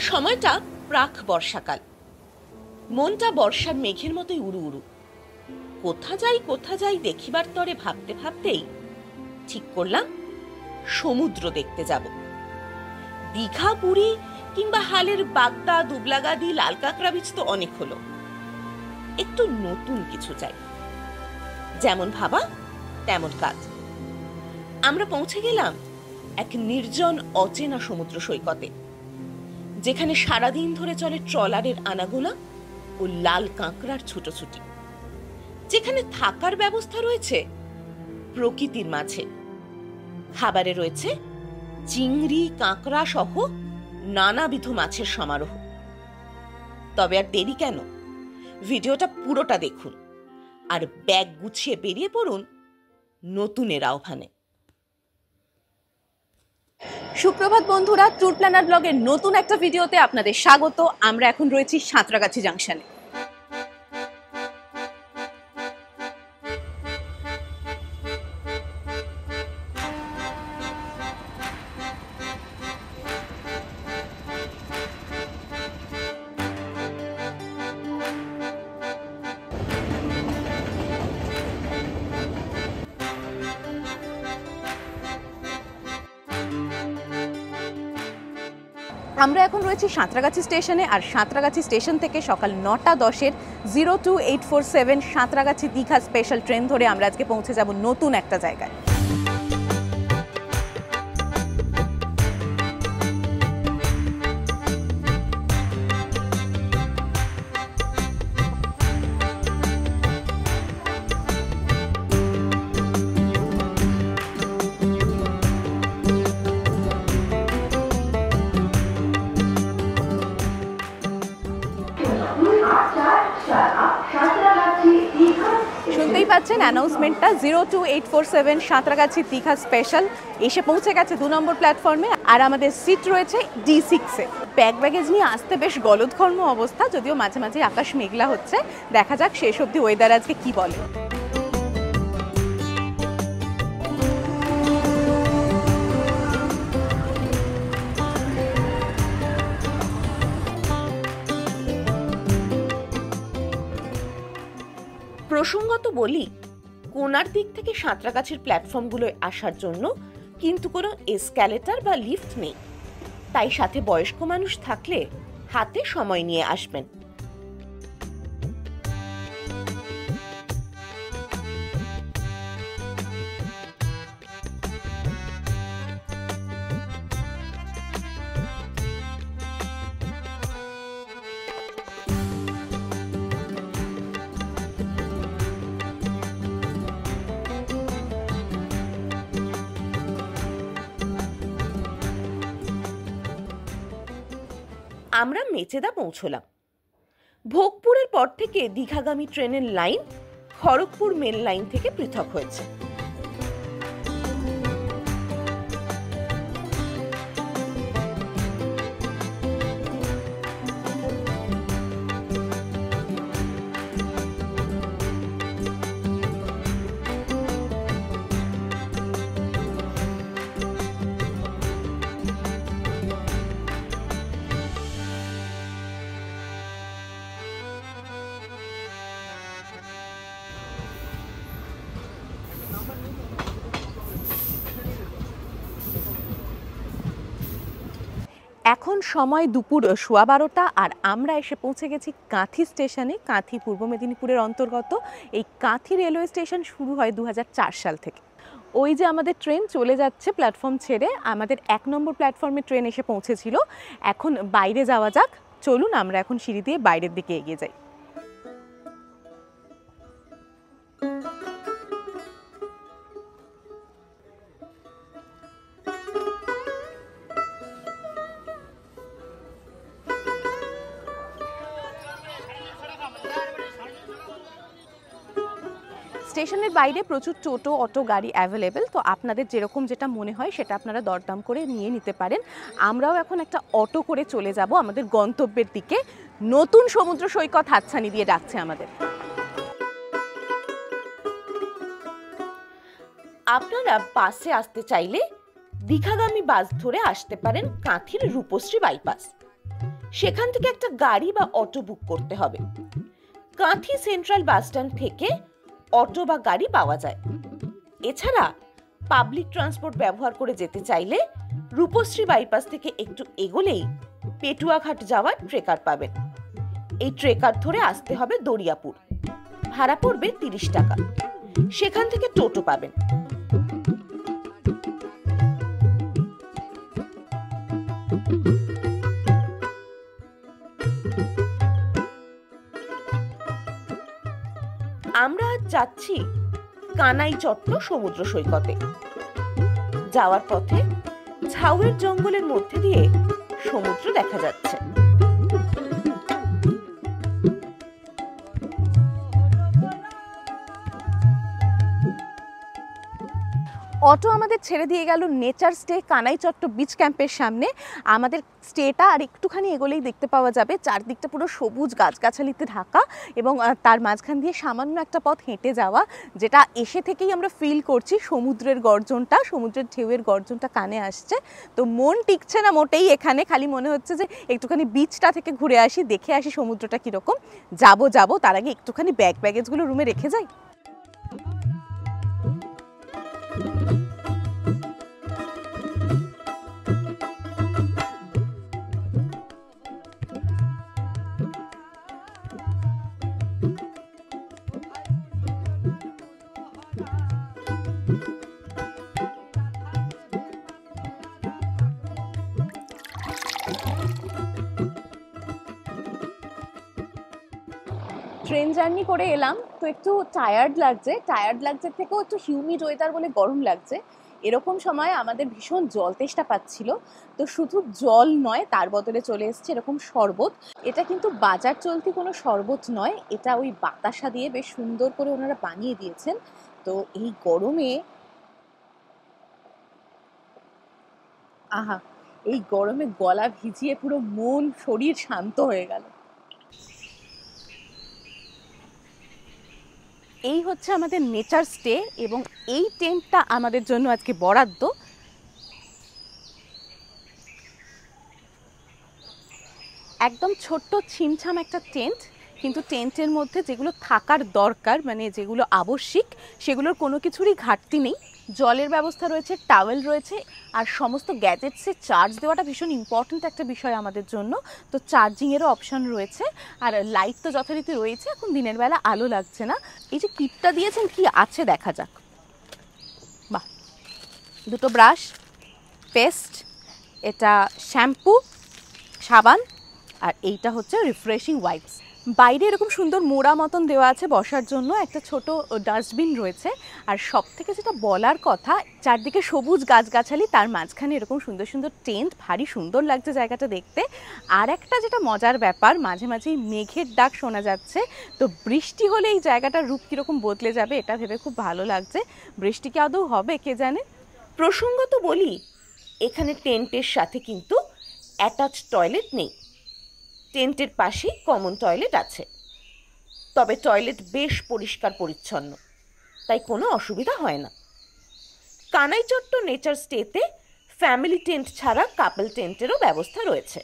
সময়টা প্রাক বর্ষাকাল। মনটা বর্ষার মেঘের মতোই উড়ু উড়ু। কোথা যাই দেখিবার তরে ভাবতে ভাবতেই ঠিক করলাম সমুদ্র দেখতে যাব। দীঘা, পুরী কিংবা হালের বাগদা, দুবলাগাদি, লাল কাঁকড়া বীচ তো অনেক হলো। একটু নতুন কিছু চাই। যেমন ভাবা তেমন কাজ। আমরা পৌঁছে গেলাম এক নির্জন অচেনা সমুদ্র সৈকতে, যেখানে সারাদিন ধরে চলে ট্রলারের আনাগোনা ও লাল কাঁকড়ার ছুটোছুটি, যেখানে থাকার ব্যবস্থা রয়েছে প্রকৃতির মাঝে। খাবারে রয়েছে চিংড়ি, কাঁকড়া সহ নানাবিধ মাছের সমারোহ। তবে আর দেরি কেন, ভিডিওটা পুরোটা দেখুন আর ব্যাগ গুছিয়ে বেরিয়ে পড়ুন নতুনের আহ্বানে। সুপ্রভাত বন্ধুরা, ট্যুর প্ল্যানার ব্লগের নতুন একটা ভিডিওতে আপনাদের স্বাগত। আমরা এখন রয়েছি সাঁতরাগাছি জাংশনে। আমরা এখন রয়েছি সাঁতরাগাছি স্টেশনে, আর সাঁতরাগাছি স্টেশন থেকে সকাল 9:10 02847 সাঁতরাগাছি দীঘা স্পেশাল ট্রেন ধরে আমরা আজকে পৌঁছে যাব নতুন একটা জায়গায়। শুনতেই পাচ্ছেন অ্যানাউন্সমেন্টটা, 02847 সাঁতরাগাছি দীঘা স্পেশাল এসে পৌঁছে গেছে 2 নম্বর প্ল্যাটফর্মে। আর আমাদের সিট রয়েছে D6-এ। ব্যাগেজ নিয়ে আসতে বেশ গলদঘর্ম অবস্থা, যদিও মাঝে মাঝে আকাশ মেঘলা হচ্ছে। দেখা যাক শেষ অবধি ওয়েদার আজকে কি বলে। প্রসঙ্গত বলি, কোনার দিক থেকে সাঁতরাগাছির প্ল্যাটফর্মগুলোয় আসার জন্য কিন্তু কোনো এসক্যালেটর বা লিফট নেই। তাই সাথে বয়স্ক মানুষ থাকলে হাতে সময় নিয়ে আসবেন। আমরা মেচেদা পৌঁছলাম। ভোগপুরের পর থেকে দীঘাগামী ট্রেনের লাইন খড়গপুর মেল লাইন থেকে পৃথক হয়েছে। এখন সময় দুপুর 12:15 আর আমরা এসে পৌঁছে গেছি কাঁথি স্টেশনে। কাঁথি পূর্ব মেদিনীপুরের অন্তর্গত। এই কাঁথি রেলওয়ে স্টেশন শুরু হয় 2004 সাল থেকে। ওই যে আমাদের ট্রেন চলে যাচ্ছে প্ল্যাটফর্ম ছেড়ে, আমাদের 1 নম্বর প্ল্যাটফর্মে ট্রেন এসে পৌঁছেছিল। এখন বাইরে যাওয়া যাক, চলুন আমরা এখন সিঁড়ি দিয়ে বাইরের দিকে এগিয়ে যাই। স্টেশনের বাইরে প্রচুর টোটো, অটো গাড়ি অ্যাভেলেবেল। তো আপনাদের যেরকম যেটা মনে হয় সেটা আপনারা দরদাম করে নিয়ে নিতে পারেন। আমরাও এখন একটা অটো করে চলে যাব আমাদের গন্তব্যের দিকে। নতুন সমুদ্র সৈকত হাতছানি দিয়ে ডাকছে আমাদের। আপনারা বাসে আসতে চাইলে দীঘাগামী বাস ধরে আসতে পারেন কাঁথির রূপশ্রী বাইপাস। সেখান থেকে একটা গাড়ি বা অটো বুক করতে হবে। কাঁথি সেন্ট্রাল বাস স্ট্যান্ড থেকে অটো বা গাড়ি পাওয়া যায়। এছাড়া পাবলিক ট্রান্সপোর্ট ব্যবহার করে যেতে চাইলে রূপশ্রী বাইপাস থেকে একটু এগোলেই পেটুয়াঘাট যাওয়ার ট্রেকার পাবেন। এই ট্রেকার ধরে আসতে হবে দরিয়াপুর। ভাড়া পড়বে 30 টাকা। সেখান থেকে টোটো পাবেন। আমরা আজ যাচ্ছি কানাইচট্ট সমুদ্র সৈকতে। যাওয়ার পথে ঝাউয়ের জঙ্গলের মধ্যে দিয়ে সমুদ্র দেখা যাচ্ছে। অটো আমাদের ছেড়ে দিয়ে গেল নেচার স্টে কানাইচট্ট বিচ ক্যাম্পের সামনে। আমাদের স্টেটা আর একটুখানি এগোলেই দেখতে পাওয়া যাবে চারদিকটা পুরো সবুজ গাছগাছালিতে ঢাকা, এবং তার মাঝখান দিয়ে সামান্য একটা পথ হেঁটে যাওয়া, যেটা এসে থেকেই আমরা ফিল করছি সমুদ্রের গর্জনটা, সমুদ্রের ঢেউয়ের গর্জনটা কানে আসছে। তো মন টিকছে না মোটেই এখানে, খালি মনে হচ্ছে যে একটুখানি বিচটা থেকে ঘুরে আসি, দেখে আসি সমুদ্রটা কীরকম। যাবো তার আগে একটুখানি ব্যাগেজগুলো রুমে রেখে যাই। ট্রেন জার্নি করে এলাম তো একটু টায়ার্ড লাগছে থেকেও একটু হিউমিড ওয়েদার বলে গরম লাগছে। এরকম সময় আমাদের ভীষণ জল তেষ্টা পাচ্ছিল, তো শুধু জল নয় তার বদলে চলে এসছে এরকম শরবত। এটা কিন্তু বাজার চলতি কোনো শরবত নয়, এটা ওই বাতাসা দিয়ে বেশ সুন্দর করে ওনারা বানিয়ে দিয়েছেন। তো এই গরমে এই গরমে গলা ভিজিয়ে পুরো মন শরীর শান্ত হয়ে গেল। এই হচ্ছে আমাদের নেচার স্টে, এবং এই টেন্টটা আমাদের জন্য আজকে বরাদ্দ। একদম ছোট্ট ছিমছাম একটা টেন্ট, কিন্তু টেন্টের মধ্যে যেগুলো থাকার দরকার, মানে যেগুলো আবশ্যিক, সেগুলোর কোনো কিছুরই ঘাটতি নেই। জলের ব্যবস্থা রয়েছে, টাওয়েল রয়েছে, আর সমস্ত গ্যাজেটসে চার্জ দেওয়াটা ভীষণ ইম্পর্ট্যান্ট একটা বিষয় আমাদের জন্য। তো চার্জিংয়েরও অপশান রয়েছে, আর লাইট তো যথারীতি রয়েছে। এখন দিনের বেলা আলো লাগছে না। এই যে কিটটা দিয়েছেন, কি আছে দেখা যাক। বাহ, দুটো ব্রাশ, পেস্ট, এটা শ্যাম্পু, সাবান, আর এইটা হচ্ছে রিফ্রেশিং ওয়াইপস। বাইরে এরকম সুন্দর মোড়া মতন দেওয়া আছে বসার জন্য, একটা ছোট ডাস্টবিন রয়েছে। আর সব থেকে যেটা বলার কথা, চারদিকে সবুজ গাছগাছালি, তার মাঝখানে এরকম সুন্দর সুন্দর টেন্ট, ভারী সুন্দর লাগছে জায়গাটা দেখতে। আর একটা যেটা মজার ব্যাপার, মাঝে মাঝেই মেঘের ডাক শোনা যাচ্ছে। তো বৃষ্টি হলে এই জায়গাটার রূপ কীরকম বদলে যাবে এটা ভেবে খুব ভালো লাগছে। বৃষ্টি কি আদৌ হবে কে জানে। প্রসঙ্গত বলি, এখানে টেন্টের সাথে কিন্তু অ্যাটাচ টয়লেট নেই। টেন্টের পাশেই কমন টয়লেট আছে, তবে টয়লেট বেশ পরিষ্কার পরিচ্ছন্ন, তাই কোনো অসুবিধা হয় না। কানাইচট্ট নেচার স্টেতে ফ্যামিলি টেন্ট ছাড়া কাপল টেন্টেরও ব্যবস্থা রয়েছে।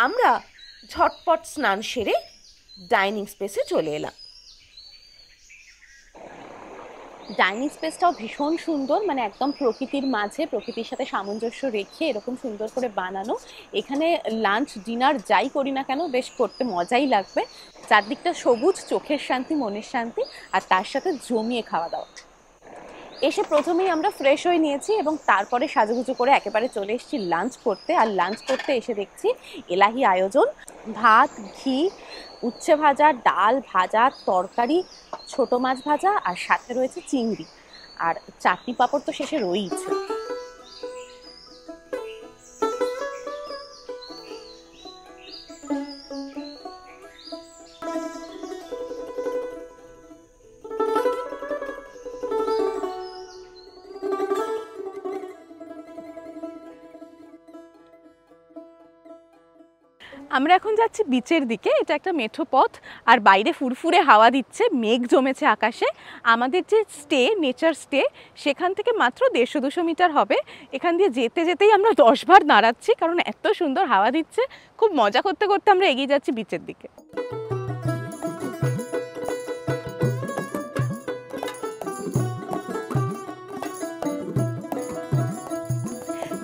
আমরা ঝটপট স্নান সেরে ডাইনিং স্পেসে চলে এলাম। ডাইনিং স্পেসটাও ভীষণ সুন্দর, মানে একদম প্রকৃতির মাঝে, প্রকৃতির সাথে সামঞ্জস্য রেখে এরকম সুন্দর করে বানানো। এখানে লাঞ্চ ডিনার যাই করি না কেন বেশ করতে মজাই লাগবে। চারদিকটা সবুজ, চোখের শান্তি, মনের শান্তি, আর তার সাথে জমিয়ে খাওয়া দাওয়া। এসে প্রথমেই আমরা ফ্রেশ হয়ে নিয়েছি এবং তারপরে সাজুগুজু করে একেবারে চলে এসেছি লাঞ্চ করতে। আর লাঞ্চ করতে এসে দেখছি এলাহি আয়োজন, ভাত, ঘি, উচ্ছে ভাজা, ডাল, ভাজা, তরকারি, ছোট মাছ ভাজা, আর সাথে রয়েছে চিংড়ি, আর চাটনি পাঁপড় তো শেষে রয়েছে। আমরা এখন যাচ্ছি বিচের দিকে। এটা একটা মেঠো পথ আর বাইরে ফুরফুরে হাওয়া দিচ্ছে, মেঘ জমেছে আকাশে। আমাদের যে স্টে, নেচার স্টে, সেখান থেকে মাত্র 150-200 মিটার হবে। এখান দিয়ে যেতে যেতেই আমরা 10 বার দাঁড়াচ্ছি, কারণ এত সুন্দর হাওয়া দিচ্ছে। খুব মজা করতে করতে আমরা এগিয়ে যাচ্ছি বিচের দিকে।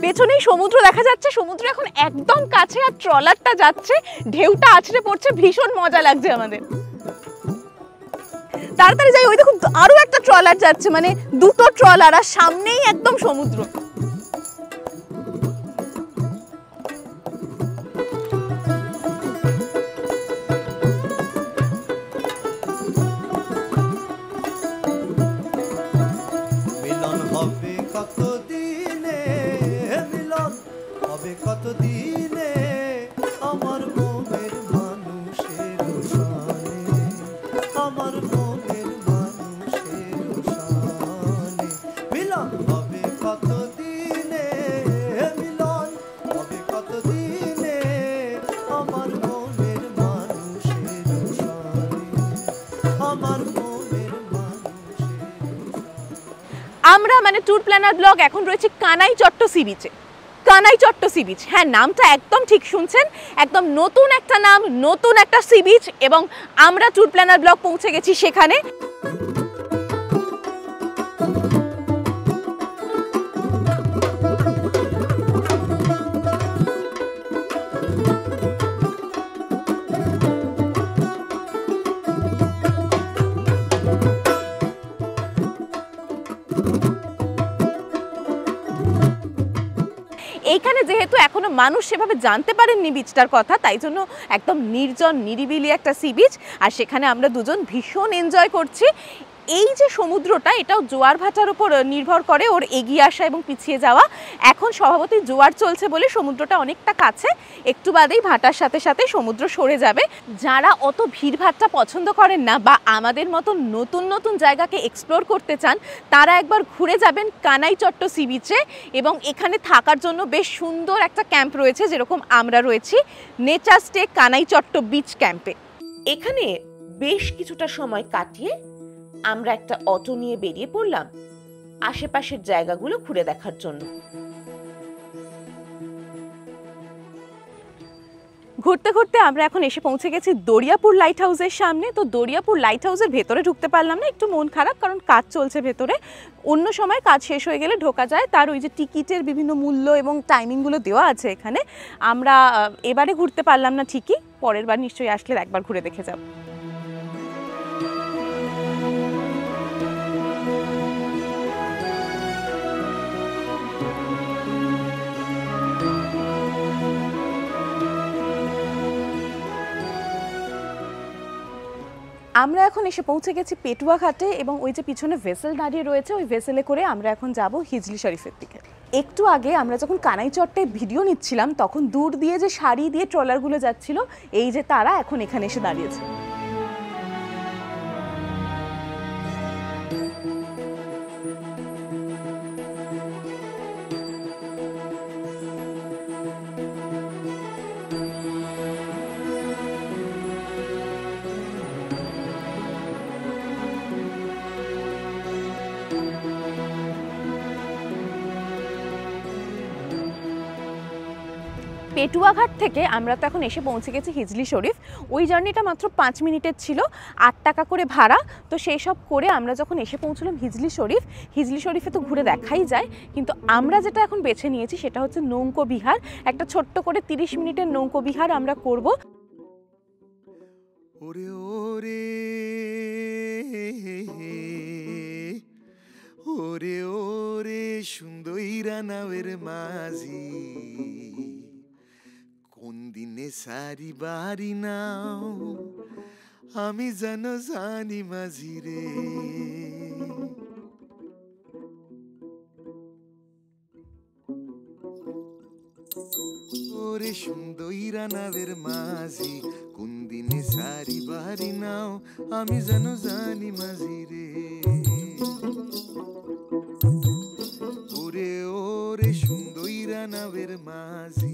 পেছনেই সমুদ্র দেখা যাচ্ছে, সমুদ্র এখন একদম কাছে আর ট্রলারটা যাচ্ছে, ঢেউটা আছড়ে পড়ছে, ভীষণ মজা লাগছে আমাদের। তাড়াতাড়ি যাই, ওই দেখুন আরো একটা ট্রলার যাচ্ছে, মানে দুটো ট্রলার, আর সামনেই একদম সমুদ্র। কতদিনে আমার মনের মানুষের শানে, আমার মনের মানুষের শানে মিলন হবে কতদিনে, মিলন হবে কতদিনে আমার মনের মানুষের শানে, আমার মনের মানুষের। আমরা মানে ট্যুর প্ল্যানার ব্লগ এখন রয়েছে কানাইচট্ট সি বিচে। কানাইচট্ট সি বিচ, হ্যাঁ নামটা একদম ঠিক শুনছেন, একদম নতুন একটা নাম, নতুন একটা সি বিচ, এবং আমরা ট্যুর প্ল্যানার ব্লগ পৌঁছে গেছি সেখানে। এইখানে যেহেতু এখনো মানুষ সেভাবে জানতে পারেননি বিচটার কথা, তাই জন্য একদম নির্জন নিরিবিলি একটা সি বিচ, আর সেখানে আমরা দুজন ভীষণ এনজয় করছি। এই যে সমুদ্রটা, এটাও জোয়ার ভাটার উপর নির্ভর করে ওর এগিয়ে আসা এবং পিছিয়ে যাওয়া। এখন স্বভাবতই জোয়ার চলছে বলে সমুদ্রটা অনেকটা কাছে, একটু বাদেই ভাটার সাথে সাথে সমুদ্র সরে যাবে। যারা অত ভিড়ভাট্টা পছন্দ করেন না বা আমাদের মতো নতুন নতুন জায়গাকে এক্সপ্লোর করতে চান, তারা একবার ঘুরে যাবেন কানাইচট্ট সি বিচে। এবং এখানে থাকার জন্য বেশ সুন্দর একটা ক্যাম্প রয়েছে, যেরকম আমরা রয়েছি নেচার স্টে কানাইচট্ট বিচ ক্যাম্পে। এখানে বেশ কিছুটা সময় কাটিয়ে আমরা একটা অটো নিয়ে বেরিয়ে পড়লাম আশেপাশের জায়গাগুলো ঘুরে দেখার জন্য। ঘুরতে ঘুরতে আমরা এখন এসে পৌঁছে গেছি দরিয়াপুর লাইট হাউসের সামনে। তো দরিয়াপুর লাইট হাউসের ভেতরে ঢুকতে পারলাম না, একটু মন খারাপ, কারণ কাজ চলছে ভেতরে। অন্য সময় কাজ শেষ হয়ে গেলে ঢোকা যায়, তার ওই যে টিকিটের বিভিন্ন মূল্য এবং টাইমিংগুলো দেওয়া আছে এখানে। আমরা এবারে ঘুরতে পারলাম না ঠিকই, পরের বার নিশ্চয়ই আসলে একবার ঘুরে দেখে যাব। আমরা এখন এসে পৌঁছে গেছি পেটুয়া ঘাটে, এবং ওই যে পিছনে ভেসেল দাঁড়িয়ে রয়েছে, ওই ভেসেলে করে আমরা এখন যাব হিজলি শরীফের দিকে। একটু আগে আমরা যখন কানাইচট্টে ভিডিও নিচ্ছিলাম, তখন দূর দিয়ে যে সারি দিয়ে ট্রলারগুলো যাচ্ছিল, এই যে তারা এখন এখানে এসে দাঁড়িয়েছে। পেটুয়াঘাট থেকে আমরা তো এখন এসে পৌঁছে গেছি হিজলি শরীফ। ওই জার্নিটা মাত্র 5 মিনিটের ছিল, 8 টাকা করে ভাড়া। তো সেই সব করে আমরা যখন এসে পৌঁছলাম হিজলি শরীফ, হিজলি শরীফে তো ঘুরে দেখাই যায়, কিন্তু আমরা যেটা এখন বেছে নিয়েছি সেটা হচ্ছে নৌকো বিহার। একটা ছোট্ট করে 30 মিনিটের নৌকো বিহার আমরা করব। ওরে ওরে ওরে ওরে সুন্দরীরা নাওয়ের মাঝি, কোন দিনে সারি বাড়ি নাও আমি যেন জানি মাঝি রে। ওরে সুন্দরীরা নাওয়ের মাঝি, কোন দিনে সারি বাড়ি নাও আমি যেন জানি মাঝি রে। ওরে ওরে সুন্দরী মাঝিরা নাবের মাঝি।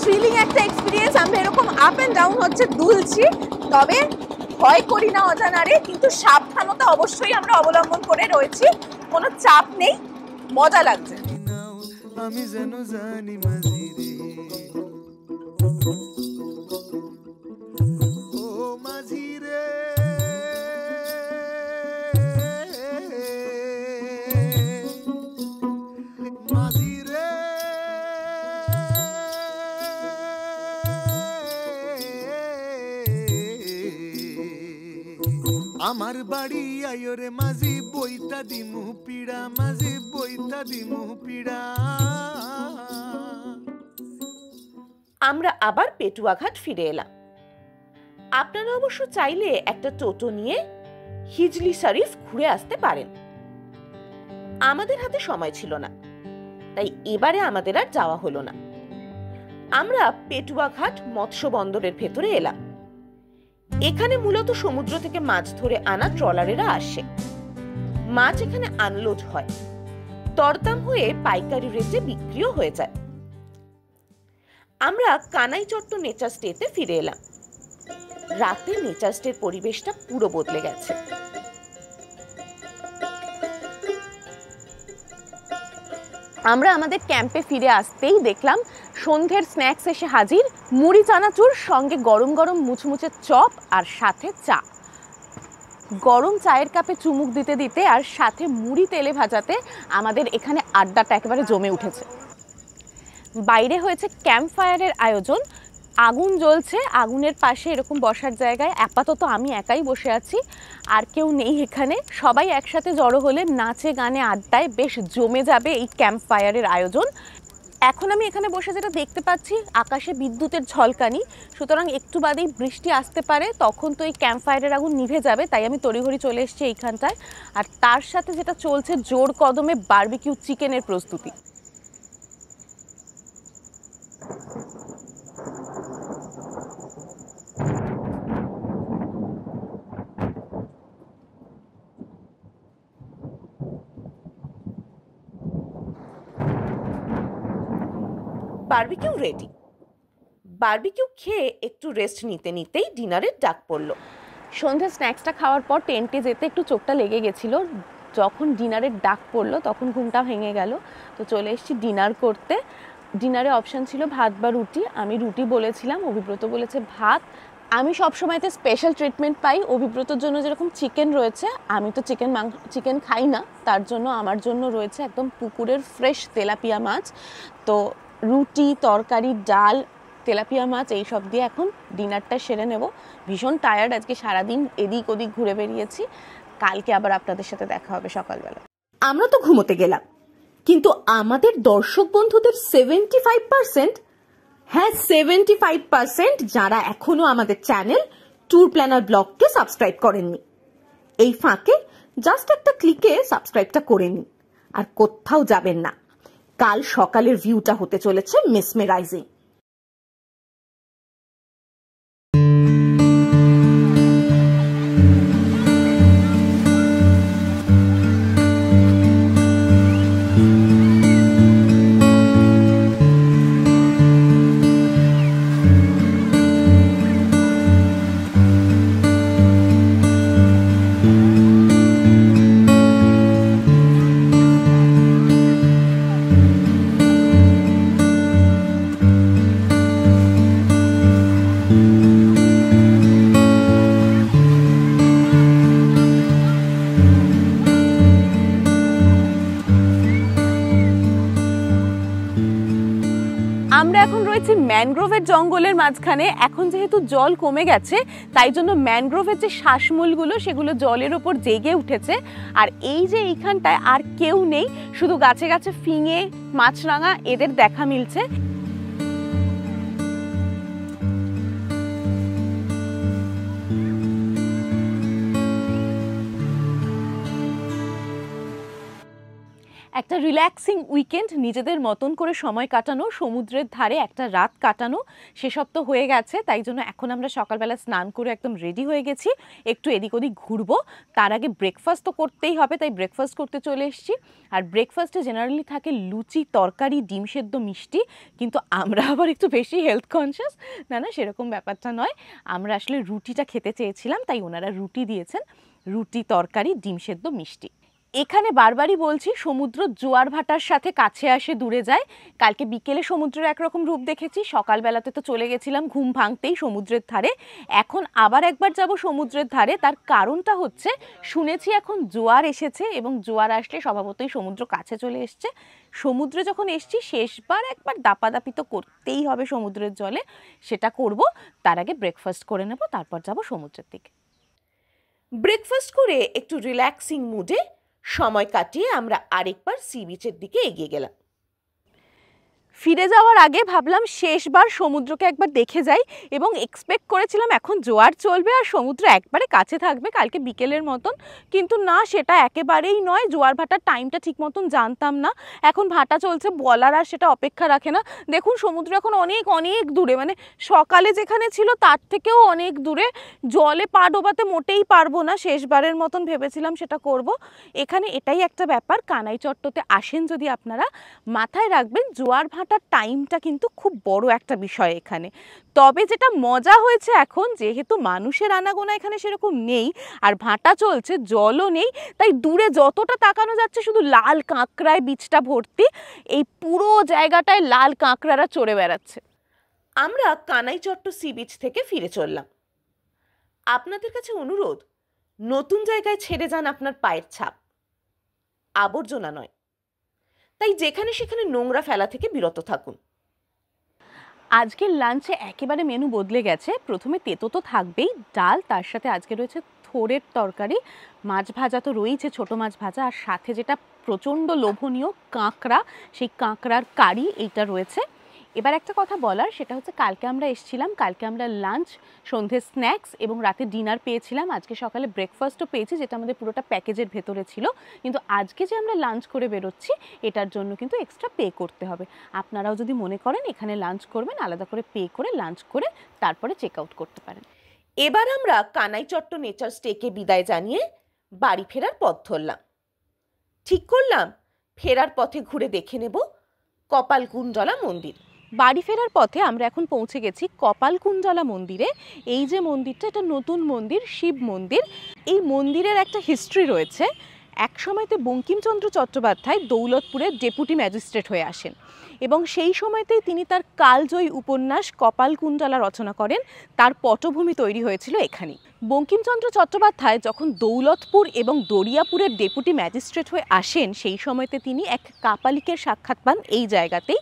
থ্রিলিং একটা এক্সপিরিয়েন্স। আমরা এরকম আপ এন্ড ডাউন হচ্ছে দুলছি, তবে ভয় করি না অজানারে, কিন্তু সাবধানতা অবশ্যই আমরা অবলম্বন করে রয়েছি। কোনো চাপ নেই, মজা লাগছে। আমি যেন জানি মাঝি রে, ও মাঝি রে, মাঝি রে, আমার বাড়ি আয়ো রে মাঝি, বইতা দিমু পিড়া, মাঝি বইতা দিমু পিড়া। আমরা আবার পেটুয়াঘাট ফিরে এলাম। আপনারা অবশ্য চাইলে একটা টোটো নিয়ে হিজলি শরীফ ঘুরে আসতে পারেন। আমাদের হাতে সময় ছিল না, তাই এবারে আমাদের আর যাওয়া হলো না। আমরা পেটুয়াঘাট মৎস্য বন্দরের ভেতরে এলাম। এখানে মূলত সমুদ্র থেকে মাছ ধরে আনা ট্রলারেরা আসে। মাছ এখানে আনলোড হয়, দরদাম হয়ে পাইকারি রেটে বিক্রিও হয়ে যায়। আমরা কানাইচট্ট নেচার স্টেতে ফিরে এলাম। রাতে নেচার স্টের পরিবেশটা পুরো বদলে গেছে। আমরা আমাদের ক্যাম্পে ফিরে আসতেই দেখলাম সন্ধ্যের স্ন্যাক্স এসে হাজির। মুড়ি চানাচুর, সঙ্গে গরম গরম মুচমুচে চপ, আর সাথে চা। গরম চায়ের কাপে চুমুক দিতে দিতে আর সাথে মুড়ি তেলে ভাজাতে আমাদের এখানে আড্ডাটা একেবারে জমে উঠেছে। বাইরে হয়েছে ক্যাম্প ফায়ারের আয়োজন, আগুন জ্বলছে। আগুনের পাশে এরকম বসার জায়গায় আপাতত আমি একাই বসে আছি, আর কেউ নেই এখানে। সবাই একসাথে জড়ো হলে নাচে গানে আড্ডায় বেশ জমে যাবে এই ক্যাম্প ফায়ারের আয়োজন। এখন আমি এখানে বসে যেটা দেখতে পাচ্ছি, আকাশে বিদ্যুতের ঝলকানি, সুতরাং একটু বাদেই বৃষ্টি আসতে পারে, তখন তো এই ক্যাম্প ফায়ারের আগুন নিভে যাবে। তাই আমি তড়িঘড়ি চলে এসেছি এইখানটায়। আর তার সাথে যেটা চলছে, জোর কদমে বারবিকিউ চিকেনের প্রস্তুতি। Barbecue ready. বারবিকিউ খেয়ে একটু রেস্ট নিতে নিতেই ডিনারের ডাক পড়লো। সন্ধ্যে স্ন্যাক্সটা খাওয়ার পর টেন্টে যেতে একটু চোখটা লেগে গেছিলো। যখন ডিনারের ডাক পড়লো তখন ঘুমটা ভেঙে গেল। তো চলে এসেছি ডিনার করতে। ডিনারে অপশান ছিল ভাত বা রুটি। আমি রুটি বলেছিলাম, অভিব্রত বলেছে ভাত। আমি সবসময়তে স্পেশাল ট্রিটমেন্ট পাই। অভিব্রতর জন্য যেরকম চিকেন রয়েছে, আমি তো চিকেন খাই না, তার জন্য আমার জন্য রয়েছে একদম পুকুরের ফ্রেশ তেলাপিয়া মাছ। তো রুটি, তরকারি, ডাল, তেলাপিয়া মাছ এইসব দিয়ে এখন ডিনারটা সেরে নেব। ভীষণ টায়ার্ড, আজকে সারাদিন এদিক ওদিক ঘুরে বেরিয়েছি। কালকে আবার আপনাদের সাথে দেখা হবে সকালবেলা। আমরা তো ঘুমোতে গেলাম, কিন্তু আমাদের দর্শক বন্ধুদের 75%, হ্যাঁ 75% যারা এখনো আমাদের চ্যানেল ট্যুর প্ল্যানার ব্লগকে সাবস্ক্রাইব করেননি। এই ফাঁকে জাস্ট একটা ক্লিকে সাবস্ক্রাইবটা করে নিন, আর কোথাও যাবেন না। কাল সকালের ভিউটা হতে চলেছে মেসমেরাইজিং। আমরা এখন রয়েছি ম্যানগ্রোভের জঙ্গলের মাঝখানে। এখন যেহেতু জল কমে গেছে, তাই জন্য ম্যানগ্রোভের যে শ্বাসমূলগুলো সেগুলো জলের ওপর জেগে উঠেছে। আর এই যে এইখানটায় আর কেউ নেই, শুধু গাছে গাছে ফিঙে, মাছরাঙা এদের দেখা মিলছে। একটা রিল্যাক্সিং উইকেন্ড, নিজেদের মতন করে সময় কাটানো, সমুদ্রের ধারে একটা রাত কাটানো, সেসব তো হয়ে গেছে। তাই জন্য এখন আমরা সকালবেলা স্নান করে একদম রেডি হয়ে গেছি, একটু এদিক ওদিক ঘুরবো। তার আগে ব্রেকফাস্ট তো করতেই হবে, তাই ব্রেকফাস্ট করতে চলে এসেছি। আর ব্রেকফাস্টে জেনারেলি থাকে লুচি, তরকারি, ডিম সেদ্ধ, মিষ্টি, কিন্তু আমরা আবার একটু বেশি হেলথ কনসিয়াস। না সেরকম ব্যাপারটা নয়, আমরা আসলে রুটিটা খেতে চেয়েছিলাম, তাই ওনারা রুটি দিয়েছেন, রুটি, তরকারি, ডিম সেদ্ধ, মিষ্টি। এখানে বারবারই বলছি, সমুদ্র জোয়ার ভাটার সাথে কাছে আসে দূরে যায়। কালকে বিকেলে সমুদ্রের একরকম রূপ দেখেছি, সকালবেলাতে তো চলে গেছিলাম ঘুম ভাঙতেই সমুদ্রের ধারে। এখন আবার একবার যাব সমুদ্রের ধারে, তার কারণটা হচ্ছে শুনেছি এখন জোয়ার এসেছে এবং জোয়ার আসলে স্বভাবতই সমুদ্র কাছে চলে এসছে। সমুদ্রে যখন এসছি শেষবার একবার দাপাদাপি তো করতেই হবে সমুদ্রের জলে, সেটা করব। তার আগে ব্রেকফাস্ট করে নেব, তারপর যাব সমুদ্রের দিকে। ব্রেকফাস্ট করে একটু রিল্যাক্সিং মুডে সময় কাটিয়ে আমরা আরেকবার সি বিচের দিকে এগিয়ে গেলাম। ফিরে যাওয়ার আগে ভাবলাম শেষবার সমুদ্রকে একবার দেখে যাই, এবং এক্সপেক্ট করেছিলাম এখন জোয়ার চলবে আর সমুদ্র একবারে কাছে থাকবে কালকে বিকেলের মতন, কিন্তু না, সেটা একেবারেই নয়। জোয়ার ভাটার টাইমটা ঠিক মতন জানতাম না, এখন ভাটা চলছে বলার আর সেটা অপেক্ষা রাখে না। দেখুন সমুদ্র এখন অনেক অনেক দূরে, মানে সকালে যেখানে ছিল তার থেকেও অনেক দূরে। জলে পা ডোবাতে মোটেই পারবো না, শেষবারের মতন ভেবেছিলাম সেটা করব। এখানে এটাই একটা ব্যাপার, কানাই চট্টতে আসেন যদি আপনারা, মাথায় রাখবেন জোয়ার ভাটার টাইমটা কিন্তু খুব বড় একটা বিষয় এখানে। তবে যেটা মজা হয়েছে এখন, যেহেতু মানুষের আনাগোনা এখানে সেরকম নেই আর ভাটা চলছে, জলও নেই, তাই দূরে যতটা তাকানো যাচ্ছে শুধু লাল কাঁকড়ায় বীজটা ভর্তি। এই পুরো জায়গাটায় লাল কাঁকড়ারা চড়ে বেড়াচ্ছে। আমরা কানাইচট্ট সি বিচ থেকে ফিরে চললাম। আপনাদের কাছে অনুরোধ, নতুন জায়গায় ছেড়ে যান আপনার পায়ের ছাপ, আবর্জনা নয়। তাই যেখানে সেখানে নোংরা ফেলা থেকে বিরত থাকুন। আজকের লাঞ্চে একেবারে মেনু বদলে গেছে। প্রথমে তেতো তো থাকবেই, ডাল, তার সাথে আজকে রয়েছে থোড়ের তরকারি, মাছ ভাজা তো রয়েছে, ছোট মাছ ভাজা, আর সাথে যেটা প্রচণ্ড লোভনীয় কাঁকড়া, সেই কাঁকড়ার কারি, এইটা রয়েছে। এবার একটা কথা বলার, সেটা হচ্ছে কালকে আমরা এসেছিলাম, কালকে আমরা লাঞ্চ, সন্ধে স্ন্যাক্স এবং রাতে ডিনার পেয়েছিলাম। আজকে সকালে ব্রেকফাস্টও পেয়েছি, যেটা আমাদের পুরোটা প্যাকেজের ভেতরে ছিল। কিন্তু আজকে যে আমরা লাঞ্চ করে বেরোচ্ছি, এটার জন্য কিন্তু এক্সট্রা পে করতে হবে। আপনারাও যদি মনে করেন এখানে লাঞ্চ করবেন, আলাদা করে পে করে লাঞ্চ করে তারপরে চেক আউট করতে পারেন। এবার আমরা কানাইচট্ট নেচার স্টেকে বিদায় জানিয়ে বাড়ি ফেরার পথ ধরলাম। ঠিক করলাম ফেরার পথে ঘুরে দেখে নেব কপালকুণ্ডলা মন্দির। বাড়ি ফেরার পথে আমরা এখন পৌঁছে গেছি কপালকুণ্ডলা মন্দিরে। এই যে মন্দিরটা, এটা নতুন মন্দির, শিব মন্দির। এই মন্দিরের একটা হিস্ট্রি রয়েছে। এক সময়তে বঙ্কিমচন্দ্র চট্টোপাধ্যায় দৌলতপুরের ডেপুটি ম্যাজিস্ট্রেট হয়ে আসেন এবং সেই সময়তেই তিনি তার কালজয়ী উপন্যাস কপালকুণ্ডলা রচনা করেন। তার পটভূমি তৈরি হয়েছিল এখানেই। বঙ্কিমচন্দ্র চট্টোপাধ্যায় যখন দৌলতপুর এবং দরিয়াপুরের ডেপুটি ম্যাজিস্ট্রেট হয়ে আসেন, সেই সময়তে তিনি এক কাপালিকের সাক্ষাৎ পান এই জায়গাতেই।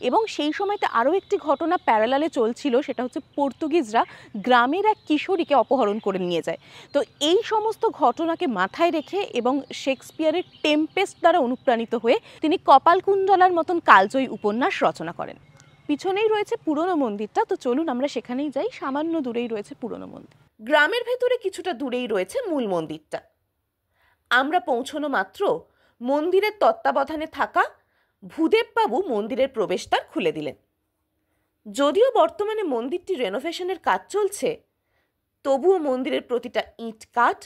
এবং সেই সময়তে আরও একটি ঘটনা প্যারালালে চলছিল, সেটা হচ্ছে পর্তুগিজরা গ্রামের এক কিশোরীকে অপহরণ করে নিয়ে যায়। তো এই সমস্ত ঘটনাকে মাথায় রেখে এবং শেক্সপিয়ারের টেম্পেস্ট দ্বারা অনুপ্রাণিত হয়ে তিনি কপালকুণ্ডলার মতন কালজয়ী উপন্যাস রচনা করেন। পিছনেই রয়েছে পুরনো মন্দিরটা, তো চলুন আমরা সেখানেই যাই। সামান্য দূরেই রয়েছে পুরনো মন্দির। গ্রামের ভেতরে কিছুটা দূরেই রয়েছে মূল মন্দিরটা। আমরা পৌঁছনো মাত্র মন্দিরের তত্ত্বাবধানে থাকা ভূদেববাবু মন্দিরের প্রবেশদ্বার খুলে দিলেন। যদিও বর্তমানে মন্দিরটি রেনোভেশনের কাজ চলছে, তবুও মন্দিরের প্রতিটা ইট কাঠ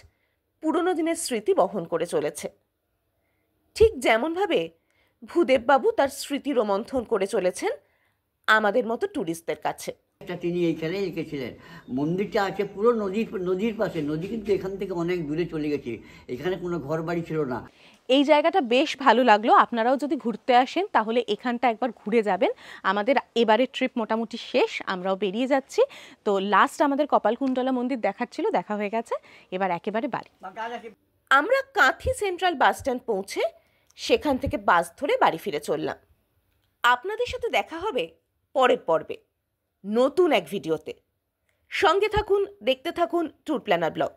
পুরনো দিনের স্মৃতি বহন করে চলেছে। ঠিক যেমনভাবে ভূদেববাবু তার স্মৃতি রোমন্থন করে চলেছেন আমাদের মতো ট্যুরিস্টদের কাছে। তিনি এইখানে লিখেছিলেন, মন্দিরটা আছে পুরো নদীর পাশে। নদী কিন্তু এখান থেকে অনেক দূরে চলে গেছে, এখানে কোনো ঘর বাড়ি ছিল না। এই জায়গাটা বেশ ভালো লাগলো। আপনারাও যদি ঘুরতে আসেন তাহলে এখানটা একবার ঘুরে যাবেন। আমাদের এবারের ট্রিপ মোটামুটি শেষ, আমরাও বেরিয়ে যাচ্ছি। তো লাস্ট আমাদের কপালকুণ্ডলা মন্দির দেখার ছিল, দেখা হয়ে গেছে, এবার একেবারে বাড়ি। আমরা কাঁথি সেন্ট্রাল বাস স্ট্যান্ড পৌঁছে সেখান থেকে বাস ধরে বাড়ি ফিরে চললাম। আপনাদের সাথে দেখা হবে পরের পর্বে নতুন এক ভিডিওতে। সঙ্গে থাকুন, দেখতে থাকুন ট্যুর প্ল্যানার ব্লগ।